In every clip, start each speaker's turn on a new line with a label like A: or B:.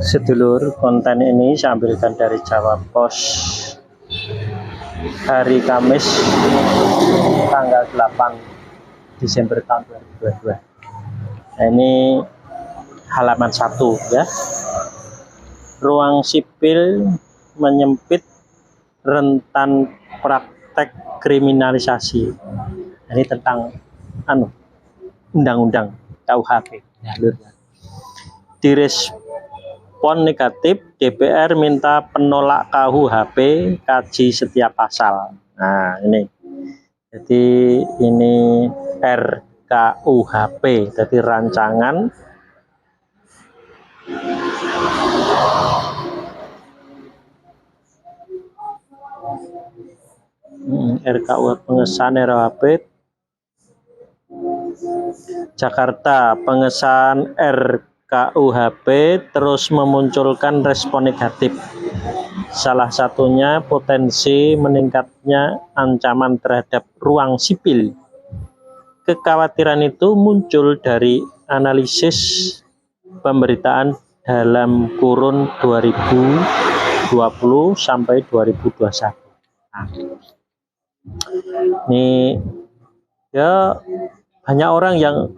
A: Sedulur, konten ini saya ambilkan dari Jawa Pos hari Kamis tanggal 8 Desember tahun 2022. Nah, ini halaman 1 ya. Ruang sipil menyempit rentan praktek kriminalisasi. Ini tentang undang-undang KUHP. Direspon negatif, DPR minta penolak KUHP kaji setiap pasal. Nah, ini. Jadi ini RKUHP, jadi rancangan RKUHP, pengesahan RKUHP Jakarta. Pengesahan RKUHP terus memunculkan respon negatif. Salah satunya potensi meningkatnya ancaman terhadap ruang sipil. Kekhawatiran itu muncul dari analisis pemberitaan dalam kurun 2020 sampai 2021. Nah, ini ya banyak orang yang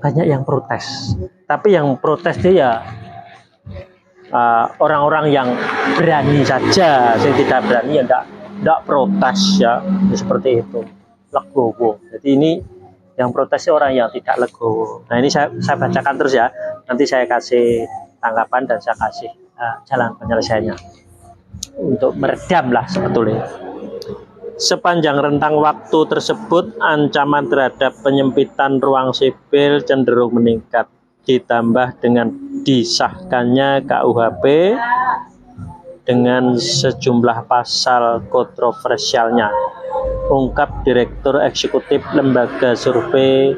A: banyak yang protes, tapi yang protes dia orang-orang yang berani saja. Saya tidak berani ya enggak protes ya, seperti itu, legowo. Jadi ini yang protesnya orang yang tidak legowo. Nah, ini saya bacakan terus ya, nanti saya kasih tanggapan dan saya kasih jalan penyelesaiannya untuk meredam lah sebetulnya. Sepanjang rentang waktu tersebut, ancaman terhadap penyempitan ruang sipil cenderung meningkat, ditambah dengan disahkannya KUHP dengan sejumlah pasal kontroversialnya, ungkap Direktur Eksekutif Lembaga Survei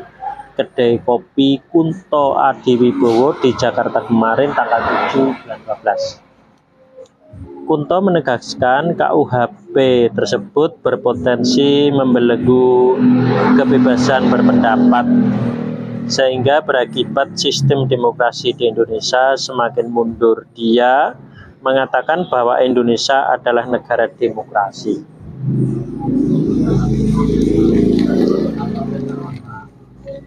A: Kedai Kopi Kunto Adiwibowo di Jakarta kemarin tanggal 7 bulan 12. Kunto menegaskan KUHP tersebut berpotensi membelenggu kebebasan berpendapat, sehingga berakibat sistem demokrasi di Indonesia semakin mundur. Dia mengatakan bahwa Indonesia adalah negara demokrasi.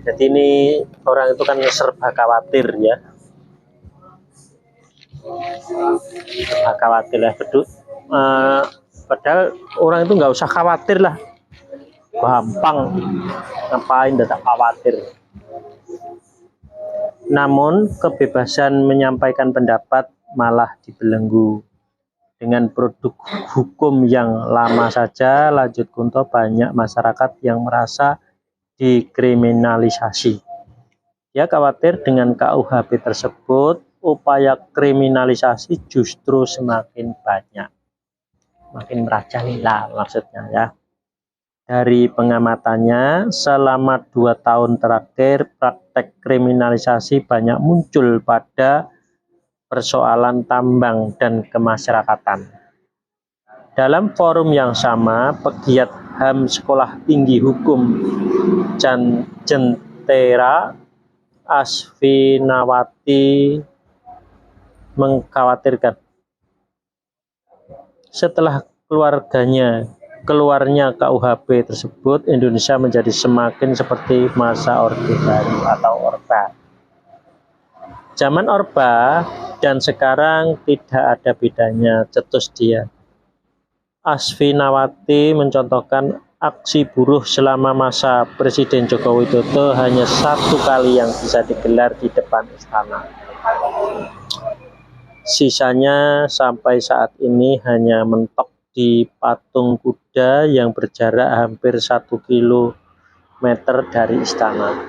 A: Jadi ini orang itu kan serba khawatir ya. Khawatir lah, padahal orang itu nggak usah khawatir lah, gampang, ngapain tidak khawatir. Namun kebebasan menyampaikan pendapat malah dibelenggu. Dengan produk hukum yang lama saja, lanjut Kunto, banyak masyarakat yang merasa dikriminalisasi. Dia khawatir dengan KUHP tersebut upaya kriminalisasi justru semakin banyak, makin merajalela maksudnya ya. Dari pengamatannya, selama 2 tahun terakhir praktek kriminalisasi banyak muncul pada persoalan tambang dan kemasyarakatan. Dalam forum yang sama, pegiat HAM Sekolah Tinggi Hukum Jentera Asfinawati mengkhawatirkan setelah keluarnya KUHP tersebut, Indonesia menjadi semakin seperti masa Orde Baru atau Orba. Zaman Orba dan sekarang tidak ada bedanya, cetus dia. Asfinawati mencontohkan aksi buruh selama masa Presiden Joko Widodo hanya 1 kali yang bisa digelar di depan istana. Sisanya sampai saat ini hanya mentok di patung kuda yang berjarak hampir 1 kilometer dari istana.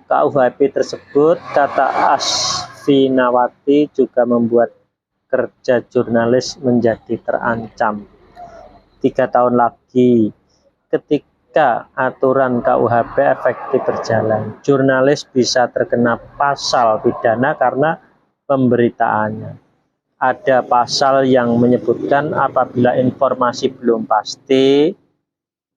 A: KUHP tersebut, kata Asfinawati, juga membuat kerja jurnalis menjadi terancam. 3 tahun lagi, ketika aturan KUHP efektif berjalan, jurnalis bisa terkena pasal pidana karena pemberitaannya. Ada pasal yang menyebutkan apabila informasi belum pasti,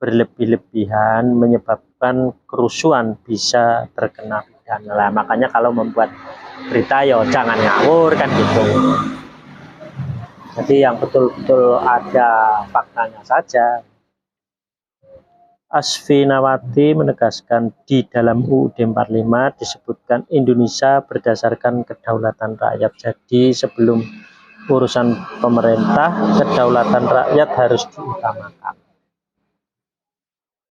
A: berlebih-lebihan menyebabkan kerusuhan bisa terkena pidana. Lah, makanya kalau membuat berita yo jangan ngawur kan gitu. Jadi yang betul-betul ada faktanya saja. Asfinawati menegaskan di dalam UUD 45 disebutkan Indonesia berdasarkan kedaulatan rakyat. Jadi sebelum urusan pemerintah, kedaulatan rakyat harus diutamakan.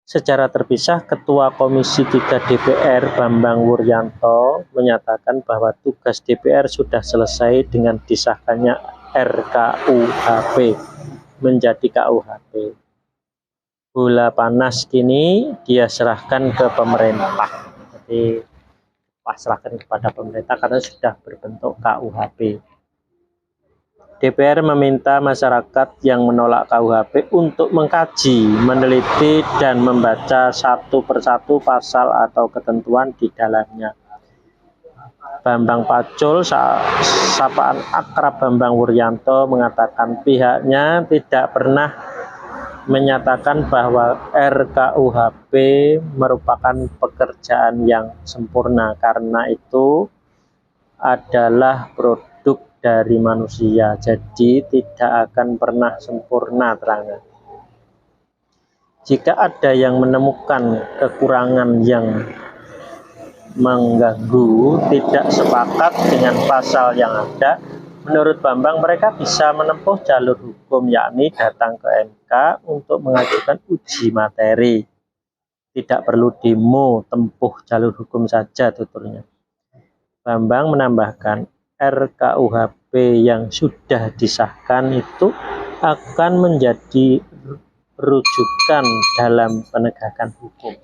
A: Secara terpisah, Ketua Komisi 3 DPR Bambang Wuryanto menyatakan bahwa tugas DPR sudah selesai dengan disahkannya RKUHP menjadi KUHP. Bola panas kini dia serahkan ke pemerintah. Jadi pasrahkan kepada pemerintah karena sudah berbentuk KUHP. DPR meminta masyarakat yang menolak KUHP untuk mengkaji, meneliti, dan membaca satu persatu pasal atau ketentuan di dalamnya. Bambang Pacul, sapaan akrab Bambang Wuryanto, mengatakan pihaknya tidak pernah menyatakan bahwa RKUHP merupakan pekerjaan yang sempurna karena itu adalah produk dari manusia, jadi tidak akan pernah sempurna, terangnya. Jika ada yang menemukan kekurangan yang mengganggu, tidak sepakat dengan pasal yang ada, menurut Bambang mereka bisa menempuh jalur hukum, yakni datang ke MK untuk mengajukan uji materi. Tidak perlu demo, tempuh jalur hukum saja, tuturnya. Bambang menambahkan RKUHP yang sudah disahkan itu akan menjadi rujukan dalam penegakan hukum.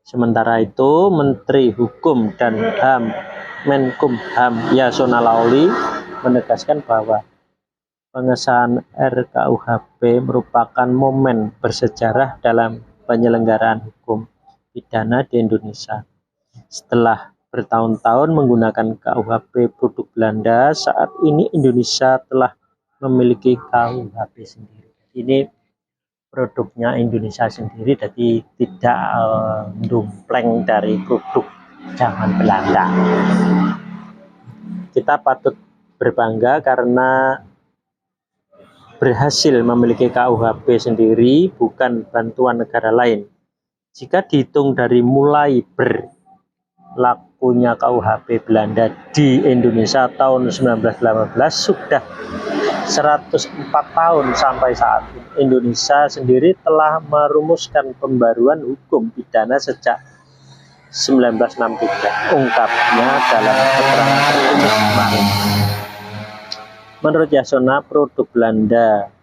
A: Sementara itu, Menteri Hukum dan HAM Menkumham Yasona Laoly menegaskan bahwa pengesahan RKUHP merupakan momen bersejarah dalam penyelenggaraan hukum pidana di Indonesia. Setelah bertahun-tahun menggunakan KUHP produk Belanda, saat ini Indonesia telah memiliki KUHP sendiri. Ini produknya Indonesia sendiri, jadi tidak dumpleng dari produk zaman Belanda. Kita patut berbangga karena berhasil memiliki KUHP sendiri, bukan bantuan negara lain. Jika dihitung dari mulai berlakunya KUHP Belanda di Indonesia tahun 1918, sudah 104 tahun sampai saat ini. Indonesia sendiri telah merumuskan pembaruan hukum pidana sejak 1963, ungkapnya dalam keterangan tertulis kemarin. Menurut Yasona, produk Belanda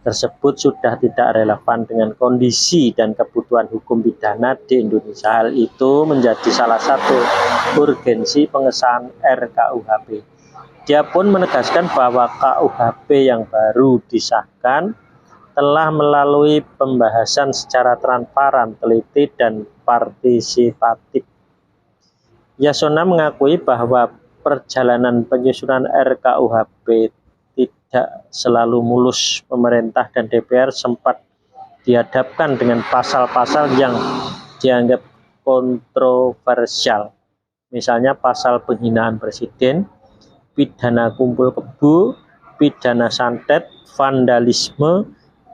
A: tersebut sudah tidak relevan dengan kondisi dan kebutuhan hukum pidana di Indonesia. Hal itu menjadi salah satu urgensi pengesahan RKUHP. Dia pun menegaskan bahwa KUHP yang baru disahkan telah melalui pembahasan secara transparan, teliti, dan partisipatif. Yasona mengakui bahwa perjalanan penyusunan RKUHP tidak selalu mulus. Pemerintah dan DPR sempat dihadapkan dengan pasal-pasal yang dianggap kontroversial. Misalnya pasal penghinaan presiden, pidana kumpul kebo, pidana santet, vandalisme,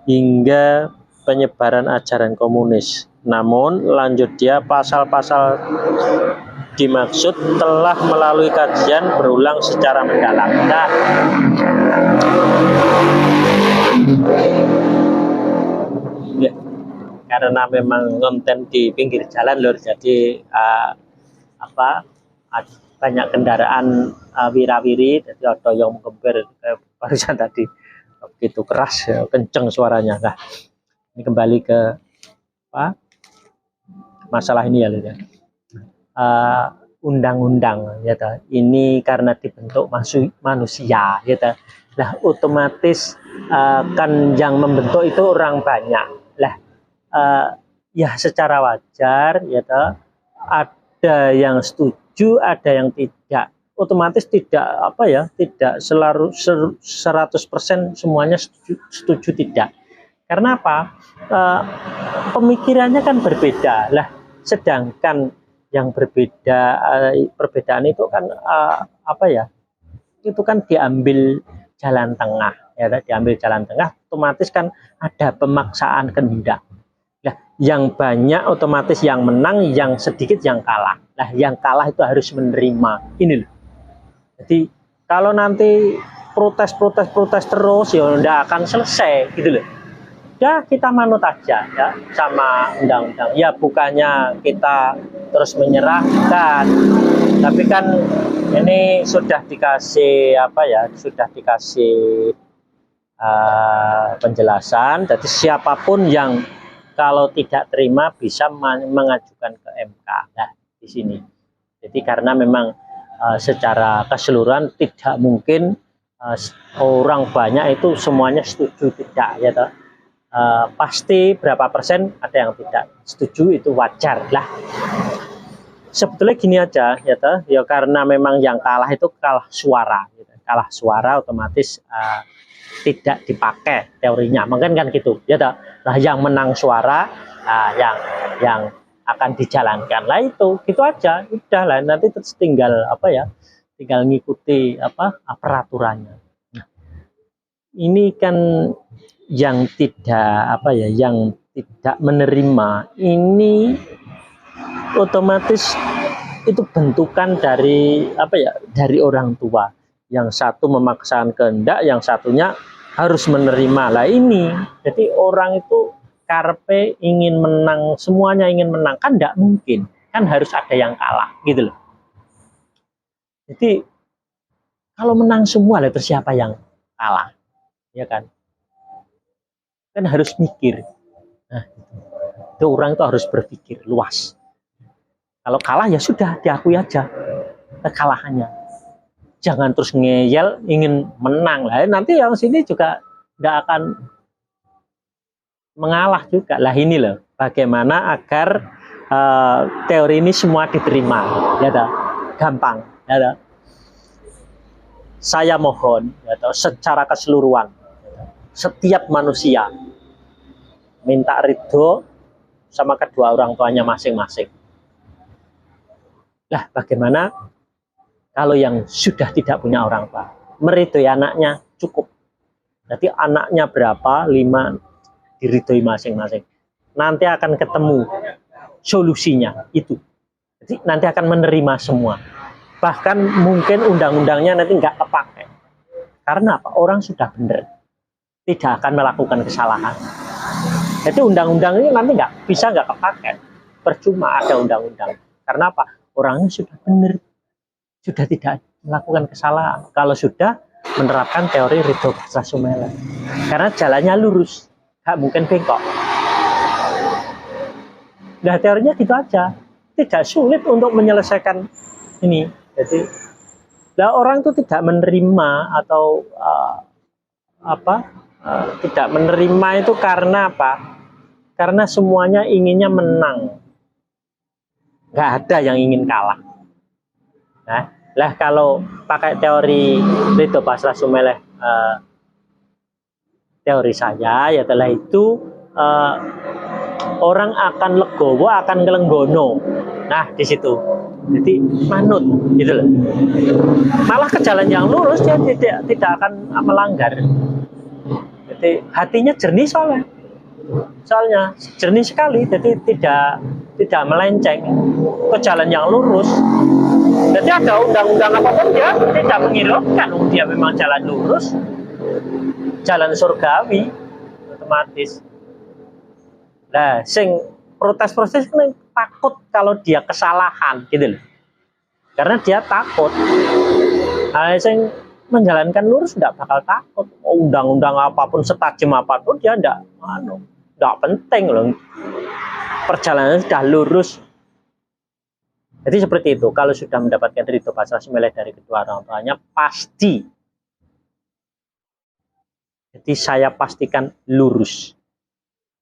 A: hingga penyebaran ajaran komunis. Namun lanjut dia, pasal-pasal dimaksud telah melalui kajian berulang secara mendalam. Nah, ya, karena memang konten di pinggir jalan lur, jadi banyak kendaraan wirawiri, jadi ada yang menggembir barusan tadi, begitu keras ya, kenceng suaranya. Nah, ini kembali ke masalah ini ya, lur. Undang-undang ya, ini karena dibentuk manusia ya, lah otomatis kan yang membentuk itu orang banyak lah, ya secara wajar ya, ada yang setuju, ada yang tidak, otomatis tidak tidak selalu 100% semuanya setuju tidak. Karena apa? Pemikirannya kan berbeda lah. Sedangkan yang berbeda, perbedaan itu kan apa ya? Itu kan diambil jalan tengah, ya, diambil jalan tengah. Otomatis kan ada pemaksaan kehendak. Nah, yang banyak otomatis yang menang, yang sedikit yang kalah. Nah, yang kalah itu harus menerima. Ini loh. Jadi kalau nanti protes terus, ya tidak akan selesai, gitu loh. Ya kita manut aja ya sama undang-undang. Ya bukannya kita terus menyerahkan, tapi kan ini sudah dikasih apa ya, sudah dikasih penjelasan. Jadi siapapun yang kalau tidak terima bisa mengajukan ke MK. Nah di sini. Jadi karena memang secara keseluruhan tidak mungkin orang banyak itu semuanya setuju, tidak ya toh. Pasti berapa persen ada yang tidak setuju, itu wajar lah. Sebetulnya gini aja ya toh, ya karena memang yang kalah itu kalah suara gitu. Kalah suara otomatis tidak dipakai teorinya, mungkin kan gitu ya toh. Nah yang menang suara yang akan dijalankan lah, itu gitu aja, udah lah, nanti terus tinggal apa ya, tinggal ngikuti apa peraturannya. Nah, ini kan yang tidak apa ya, yang tidak menerima ini otomatis itu bentukan dari apa ya, dari orang tua. Yang satu memaksakan kehendak, yang satunya harus menerima lah ini. Jadi orang itu karpe ingin menang, semuanya ingin menang, kan tidak mungkin, kan harus ada yang kalah gitu loh. Jadi kalau menang semua lah, terus siapa yang kalah, ya kan? Kan harus mikir. Nah, itu orang itu harus berpikir luas. Kalau kalah ya sudah, diakui aja kekalahannya. Jangan terus ngeyel ingin menang lah. Nanti yang sini juga tidak akan mengalah juga lah. Ini loh bagaimana agar teori ini semua diterima, ya toh? Gampang, ya toh? Saya mohon, ya toh, secara keseluruhan setiap manusia minta ridho sama kedua orang tuanya masing-masing. Lah bagaimana kalau yang sudah tidak punya orang tua, meridhoi anaknya cukup. Jadi anaknya berapa, 5, diridhoi masing-masing. Nanti akan ketemu solusinya itu. Jadi nanti akan menerima semua. Bahkan mungkin undang-undangnya nanti nggak kepakai. Karena apa? Orang sudah benar, tidak akan melakukan kesalahan. Jadi undang-undang ini nanti nggak kepakai, percuma ada undang-undang. Karena apa? Orangnya sudah benar, sudah tidak melakukan kesalahan. Kalau sudah menerapkan teori Ridho Basrasumela, karena jalannya lurus, nggak mungkin bengkok. Nah teorinya gitu aja, tidak sulit untuk menyelesaikan ini. Jadi, nah orang itu tidak menerima atau tidak menerima itu karena apa? Karena semuanya inginnya menang, nggak ada yang ingin kalah. Nah, lah kalau pakai teori Ridho Basrasumela, teori saya, ya setelah itu orang akan legowo, akan ngelenggono. Nah, di situ. Jadi manut, gitu loh. Malah ke jalan yang lurus dia tidak akan melanggar. Jadi hatinya jernih soalnya jernih sekali, jadi tidak melenceng ke jalan yang lurus. Jadi ada undang-undang apapun dia tidak menghiraukan, dia memang jalan lurus, jalan surgawi otomatis. Nah, sing protes-protes kan takut kalau dia kesalahan gitu loh. Karena dia takut. Nah, sing menjalankan lurus tidak bakal takut. Undang-undang apapun, setajam apapun dia tidak penting loh. Perjalanan sudah lurus. Jadi seperti itu. Kalau sudah mendapatkan Ridho Basrasumela dari kedua orang tuanya, pasti. Jadi saya pastikan lurus.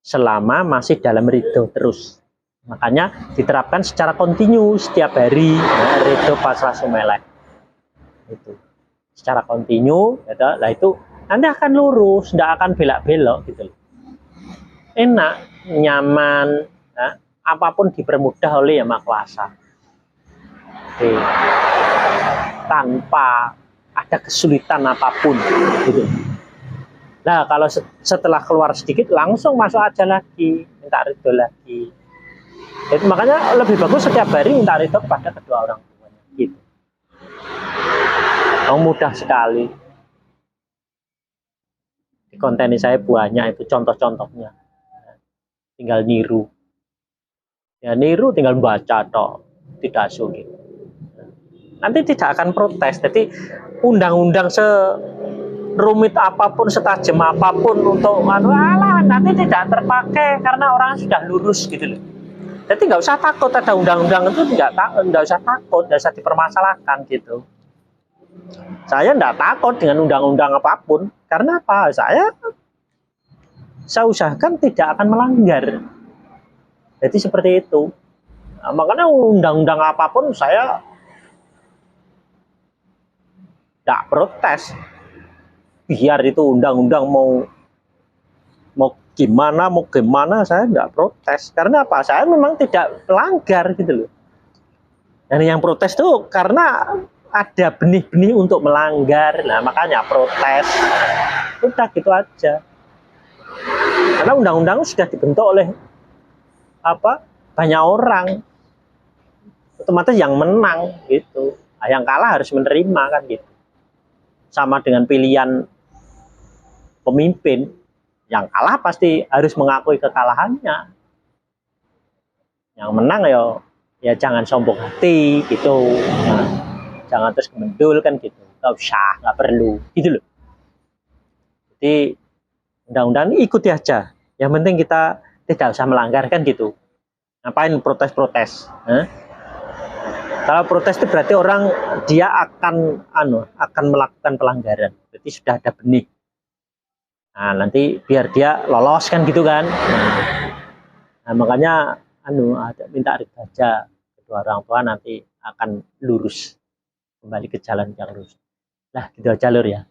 A: Selama masih dalam ridho terus. Makanya diterapkan secara kontinu setiap hari, Ridho Basrasumela. Itu. Secara kontinu, gitu, lah itu nanti akan lurus, tidak akan belok-belok gitu. enak, nyaman, ya. Apapun dipermudah oleh Yang Maha Kuasa. Oke. Tanpa ada kesulitan apapun gitu. Nah, kalau setelah keluar sedikit langsung masuk aja lagi, minta ridho lagi. Jadi makanya lebih bagus setiap hari minta ridho kepada kedua orang tuanya gitu. Mudah sekali. Di konten ini saya banyak itu contoh-contohnya. Tinggal niru. Ya niru tinggal baca toh, tidak sulit. Nanti tidak akan protes. Jadi undang-undang serumit apapun, setajam apapun untuk nanti tidak terpakai karena orang sudah lurus gitu loh. Jadi nggak usah takut ada undang-undang itu, nggak usah takut, nggak usah dipermasalahkan gitu. Saya nggak takut dengan undang-undang apapun karena apa? Saya usahakan tidak akan melanggar. Jadi seperti itu. Nah, makanya undang-undang apapun saya tidak protes. Biar itu undang-undang mau gimana saya tidak protes. Karena apa? Saya memang tidak melanggar gitu loh. Dan yang protes tuh karena ada benih-benih untuk melanggar. Nah, makanya protes. Udah gitu aja. Karena undang-undang sudah dibentuk oleh banyak orang, otomatis yang menang gitu. Nah, yang kalah harus menerima kan gitu. Sama dengan pilihan pemimpin, yang kalah pasti harus mengakui kekalahannya. Yang menang ya jangan sombong hati gitu. Nah, jangan terus gemendul kan gitu. Nggak usah, nggak perlu gitu loh. Jadi undang-undang ini ikuti aja. Yang penting kita tidak usah melanggar kan gitu. Ngapain protes-protes? Kalau protes itu berarti orang dia akan melakukan pelanggaran. Berarti sudah ada benih. Nah, nanti biar dia lolos kan gitu kan. Nah makanya minta ridho aja kedua orang tua, nanti akan lurus kembali ke jalan yang lurus. Nah gitu aja lur ya.